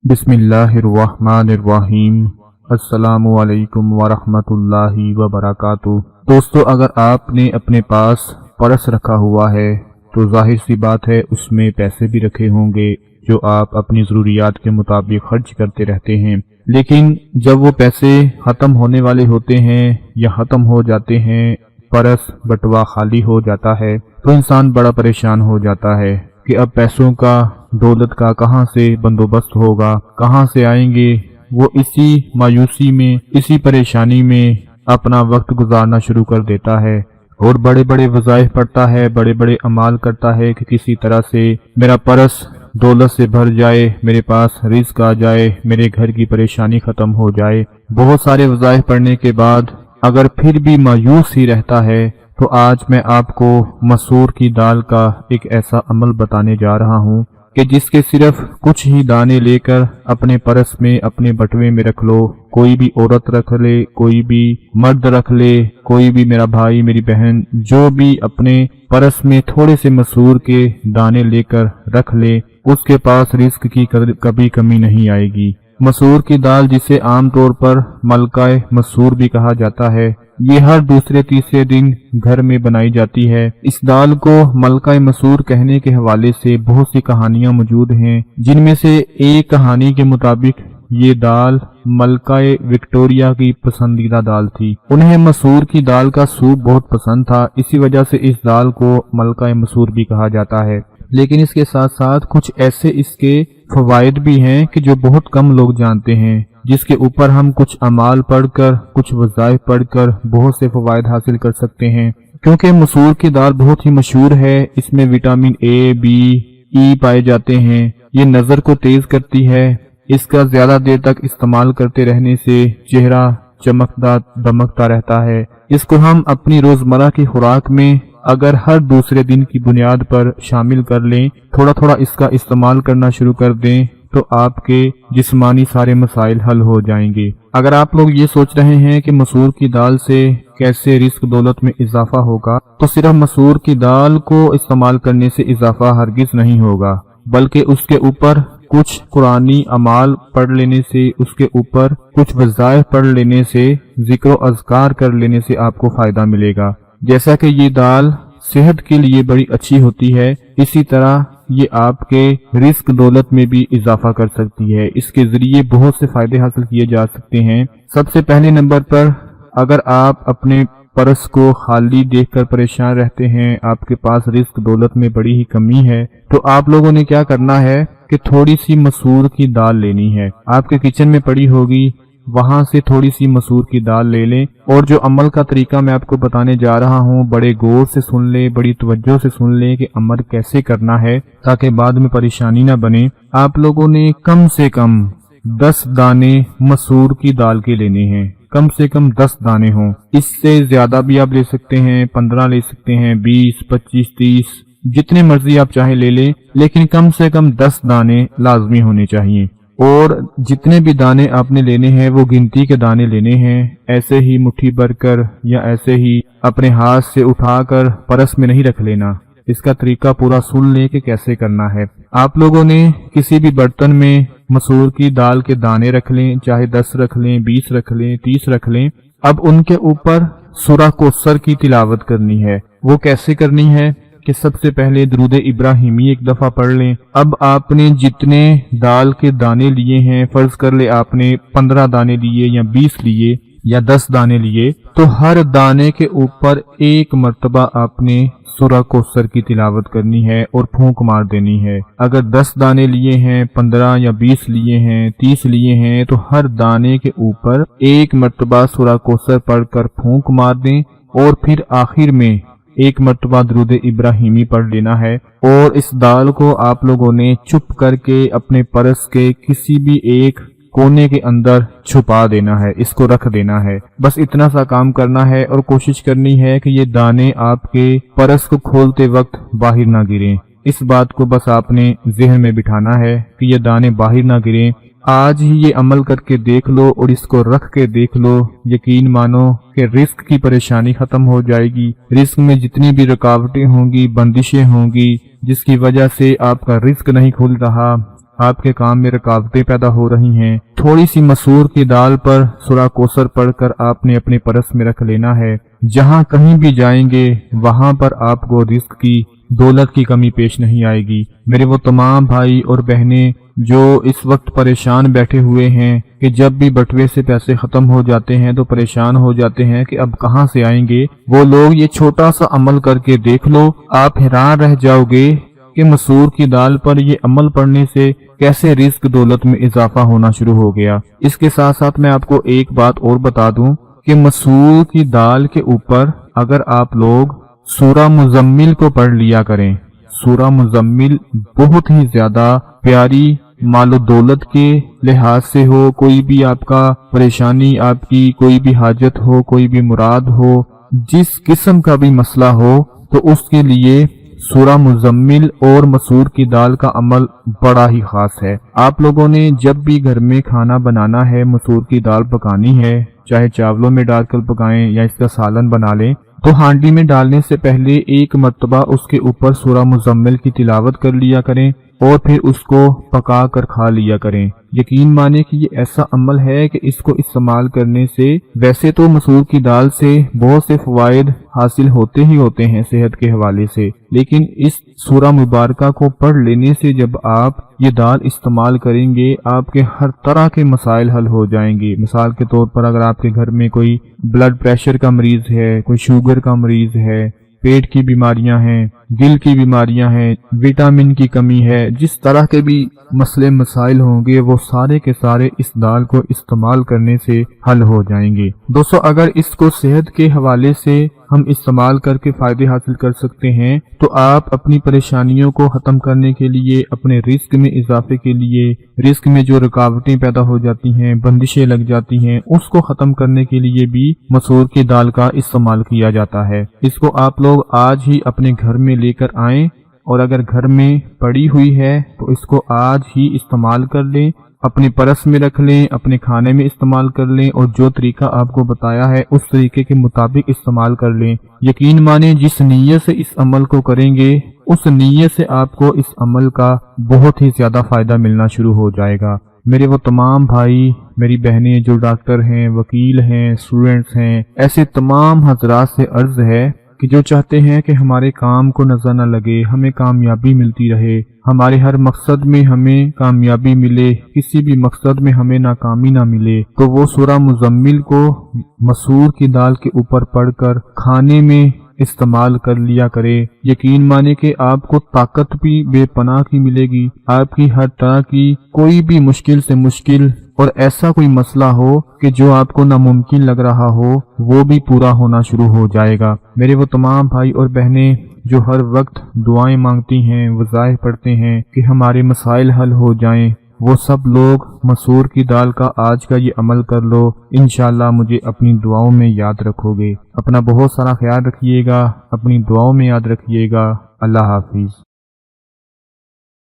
बिस्मिल्लाहिर्रहमानिर्रहीम। अस्सलामु अलैकुम वरहमतुल्लाहि वबरकातुहू। दोस्तों, अगर आपने अपने पास पर्स रखा हुआ है तो जाहिर सी बात है उसमें पैसे भी रखे होंगे जो आप अपनी ज़रूरियात के मुताबिक खर्च करते रहते हैं। लेकिन जब वो पैसे ख़त्म होने वाले होते हैं या ख़त्म हो जाते हैं, पर्स बटुआ खाली हो जाता है, तो इंसान बड़ा परेशान हो जाता है कि अब पैसों का, दौलत का कहाँ से बंदोबस्त होगा, कहाँ से आएंगे। वो इसी मायूसी में, इसी परेशानी में अपना वक्त गुजारना शुरू कर देता है और बड़े बड़े वज़ाइफ पढ़ता है, बड़े बड़े अमाल करता है कि किसी तरह से मेरा पर्स दौलत से भर जाए, मेरे पास रिज़्क आ जाए, मेरे घर की परेशानी ख़त्म हो जाए। बहुत सारे वज़ाइफ पढ़ने के बाद अगर फिर भी मायूस ही रहता है तो आज मैं आपको मसूर की दाल का एक ऐसा अमल बताने जा रहा हूँ कि जिसके सिर्फ कुछ ही दाने लेकर अपने पर्स में, अपने बटुए में रख लो। कोई भी औरत रख ले, कोई भी मर्द रख ले, कोई भी मेरा भाई, मेरी बहन, जो भी अपने पर्स में थोड़े से मसूर के दाने लेकर रख ले, उसके पास रिस्क की कभी कमी नहीं आएगी। मसूर की दाल, जिसे आमतौर पर मलकाए मसूर भी कहा जाता है, ये हर दूसरे तीसरे दिन घर में बनाई जाती है। इस दाल को मलकाए मसूर कहने के हवाले से बहुत सी कहानियां मौजूद हैं, जिनमें से एक कहानी के मुताबिक ये दाल मलकाए विक्टोरिया की पसंदीदा दाल थी। उन्हें मसूर की दाल का सूप बहुत पसंद था, इसी वजह से इस दाल को मलकाए मसूर भी कहा जाता है। लेकिन इसके साथ साथ कुछ ऐसे इसके फवायद भी हैं कि जो बहुत कम लोग जानते हैं, जिसके ऊपर हम कुछ अमाल पढ़कर, कुछ वज़ाइफ पढ़कर बहुत से फवायद हासिल कर सकते हैं। क्योंकि मसूर की दाल बहुत ही मशहूर है, इसमें विटामिन ए, बी, ई पाए जाते हैं। ये नज़र को तेज करती है। इसका ज्यादा देर तक इस्तेमाल करते रहने से चेहरा चमकदार दमकता रहता है। इसको हम अपनी रोजमर्रा की खुराक में अगर हर दूसरे दिन की बुनियाद पर शामिल कर लें, थोड़ा थोड़ा इसका इस्तेमाल करना शुरू कर दें, तो आपके जिस्मानी सारे मसाइल हल हो जाएंगे। अगर आप लोग ये सोच रहे हैं कि मसूर की दाल से कैसे रिस्क दौलत में इजाफा होगा, तो सिर्फ मसूर की दाल को इस्तेमाल करने से इजाफा हरगिज नहीं होगा, बल्कि उसके ऊपर कुछ कुरानी अमाल पढ़ लेने से, उसके ऊपर कुछ वज़ाइफ पढ़ लेने से, जिक्र और अज़कार कर लेने से आपको फायदा मिलेगा। जैसा कि ये दाल सेहत के लिए बड़ी अच्छी होती है, इसी तरह ये आपके रिस्क दौलत में भी इजाफा कर सकती है। इसके जरिए बहुत से फायदे हासिल किए जा सकते हैं। सबसे पहले नंबर पर, अगर आप अपने पर्स को खाली देखकर परेशान रहते हैं, आपके पास रिस्क दौलत में बड़ी ही कमी है, तो आप लोगों ने क्या करना है कि थोड़ी सी मसूर की दाल लेनी है। आपके किचन में पड़ी होगी, वहां से थोड़ी सी मसूर की दाल ले लें। और जो अमल का तरीका मैं आपको बताने जा रहा हूं, बड़े गौर से सुन ले, बड़ी तवज्जो से सुन ले कि अमल कैसे करना है, ताकि बाद में परेशानी ना बने। आप लोगों ने कम से कम 10 दाने मसूर की दाल के लेने हैं। कम से कम 10 दाने हों। इससे ज्यादा भी आप ले सकते हैं, 15 ले सकते हैं, 20, 25, 30, जितने मर्जी आप चाहे ले लें, लेकिन कम से कम 10 दाने लाजमी होने चाहिए। और जितने भी दाने आपने लेने हैं वो गिनती के दाने लेने हैं। ऐसे ही मुट्ठी भर कर या ऐसे ही अपने हाथ से उठाकर पर्स में नहीं रख लेना। इसका तरीका पूरा सुन ले कि कैसे करना है। आप लोगों ने किसी भी बर्तन में मसूर की दाल के दाने रख लें, चाहे 10 रख लें, 20 रख लें, 30 रख लें। अब उनके ऊपर सूरह कौसर की तिलावत करनी है। वो कैसे करनी है कि सबसे पहले दुरूद इब्राहिमी एक दफा पढ़ लें। अब आपने जितने दाल के दाने लिए हैं, फर्ज कर ले आपने 15 दाने लिए या 20 लिए या 10 दाने लिए, तो हर दाने के ऊपर एक मर्तबा आपने सूरह कौसर की तिलावत करनी है और फूंक मार देनी है। अगर 10 दाने लिए हैं, 15 या 20 लिए हैं, 30 लिए हैं, तो हर दाने के ऊपर एक मर्तबा सूरह कौसर पढ़कर फूंक मार दें और फिर आखिर में एक मर्तबा दुरूद इब्राहिमी पढ़ लेना है। और इस दाल को आप लोगों ने चुप करके अपने पर्स के किसी भी एक कोने के अंदर छुपा देना है, इसको रख देना है। बस इतना सा काम करना है और कोशिश करनी है कि ये दाने आपके पर्स को खोलते वक्त बाहर ना गिरें। इस बात को बस आपने ज़हन में बिठाना है कि ये दाने बाहर ना गिरें। आज ही ये अमल करके देख लो और इसको रख के देख लो, यकीन मानो कि रिस्क की परेशानी खत्म हो जाएगी। रिस्क में जितनी भी रुकावटें होंगी, बंदिशें होंगी, जिसकी वजह से आपका रिस्क नहीं खुल रहा, آپ کے کام میں رکاوٹیں پیدا ہو رہی ہیں، تھوڑی سی مسور کی دال پر سورہ کوثر پڑھ کر آپ نے اپنے پرس میں رکھ لینا ہے۔ جہاں کہیں بھی جائیں گے وہاں پر آپ کو رزق کی، دولت کی کمی پیش نہیں آئے گی۔ میرے وہ تمام بھائی اور بہنیں جو اس وقت پریشان بیٹھے ہوئے ہیں کہ جب بھی بٹوے سے پیسے ختم ہو جاتے ہیں تو پریشان ہو جاتے ہیں کہ اب کہاں سے آئیں گے، وہ لوگ یہ چھوٹا سا عمل کر کے دیکھ لو، آپ حیران رہ جاؤ گے کہ مسور کی دال پر یہ عمل پڑنے سے کیسے رزق دولت میں اضافہ ہونا شروع ہو گیا۔ اس کے ساتھ ساتھ میں آپ کو ایک بات اور بتا دوں کہ مسور کی دال کے اوپر اگر آپ لوگ سورہ مزمل کو پڑھ لیا کریں، سورہ مزمل بہت ہی زیادہ پیاری مال و دولت کے لحاظ سے ہو، کوئی بھی آپ کا پریشانی، آپ کی کوئی بھی حاجت ہو، کوئی بھی مراد ہو، جس قسم کا بھی مسئلہ ہو، تو اس کے لیے سورہ مزمل اور مسور کی دال کا عمل بڑا ہی خاص ہے۔ آپ لوگوں نے جب بھی گھر میں کھانا بنانا ہے، مسور کی دال پکانی ہے، چاہے چاولوں میں ڈال کر پکائیں یا اس کا سالن بنا لیں، تو ہانڈی میں ڈالنے سے پہلے ایک مرتبہ اس کے اوپر سورہ مزمل کی تلاوت کر لیا کریں اور پھر اس کو پکا کر کھا لیا کریں۔ یقین مانے کہ یہ ایسا عمل ہے کہ اس کو استعمال کرنے سے ویسے تو مسور کی دال سے بہت سے فوائد حاصل ہوتے ہی ہوتے ہیں صحت کے حوالے سے، لیکن اس سورہ مبارکہ کو پڑھ لینے سے جب آپ یہ دال استعمال کریں گے آپ کے ہر طرح کے مسائل حل ہو جائیں گے۔ مثال کے طور پر اگر آپ کے گھر میں کوئی بلڈ پریشر کا مریض ہے، کوئی شوگر کا مریض ہے، پیٹ کی بیماریاں ہیں، دل کی بیماریاں ہیں، وٹامن کی کمی ہے، جس طرح کے بھی مسئلے مسائل ہوں گے وہ سارے کے سارے اس دال کو استعمال کرنے سے حل ہو جائیں گے۔ دوستو اگر اس کو صحت کے حوالے سے ہم استعمال کر کے فائدے حاصل کر سکتے ہیں تو آپ اپنی پریشانیوں کو ختم کرنے کے لیے، اپنے رزق میں اضافے کے لیے، رزق میں جو رکاوٹیں پیدا ہو جاتی ہیں، بندشیں لگ جاتی ہیں، اس کو ختم کرنے کے لیے بھی مسور کی دال کا استعمال کیا جاتا ہے۔ اس کو آپ لوگ آج ہی اپنے گھر میں لے کر آئیں، اور اگر گھر میں پڑی ہوئی ہے تو اس کو آج ہی استعمال کر لیں، اپنے پرس میں رکھ لیں، اپنے کھانے میں استعمال کر لیں، اور جو طریقہ آپ کو بتایا ہے اس طریقے کے مطابق استعمال کر لیں۔ یقین مانیں جس نیت سے اس عمل کو کریں گے اس نیت سے آپ کو اس عمل کا بہت ہی زیادہ فائدہ ملنا شروع ہو جائے گا۔ میرے وہ تمام بھائی، میری بہنیں جو ڈاکٹر ہیں، وکیل ہیں، اسٹوڈنٹس ہیں، ایسے تمام حضرات سے عرض ہے کہ جو چاہتے ہیں کہ ہمارے کام کو نظر نہ لگے، ہمیں کامیابی ملتی رہے، ہمارے ہر مقصد میں ہمیں کامیابی ملے، کسی بھی مقصد میں ہمیں ناکامی نہ ملے، تو وہ سورہ مزمل کو مسور کی دال کے اوپر پڑھ کر کھانے میں استعمال کر لیا کرے۔ یقین مانے کہ آپ کو طاقت بھی بے پناہ کی ملے گی، آپ کی ہر طرح کی کوئی بھی مشکل سے مشکل اور ایسا کوئی مسئلہ ہو کہ جو آپ کو ناممکن لگ رہا ہو وہ بھی پورا ہونا شروع ہو جائے گا۔ میرے وہ تمام بھائی اور بہنیں جو ہر وقت دعائیں مانگتی ہیں، وظائف پڑھتے ہیں کہ ہمارے مسائل حل ہو جائیں، وہ سب لوگ مسور کی دال کا آج کا یہ عمل کر لو، انشاءاللہ مجھے اپنی دعاؤں میں یاد رکھو گے۔ اپنا بہت سارا خیال رکھیے گا، اپنی دعاؤں میں یاد رکھیے گا۔ اللہ حافظ۔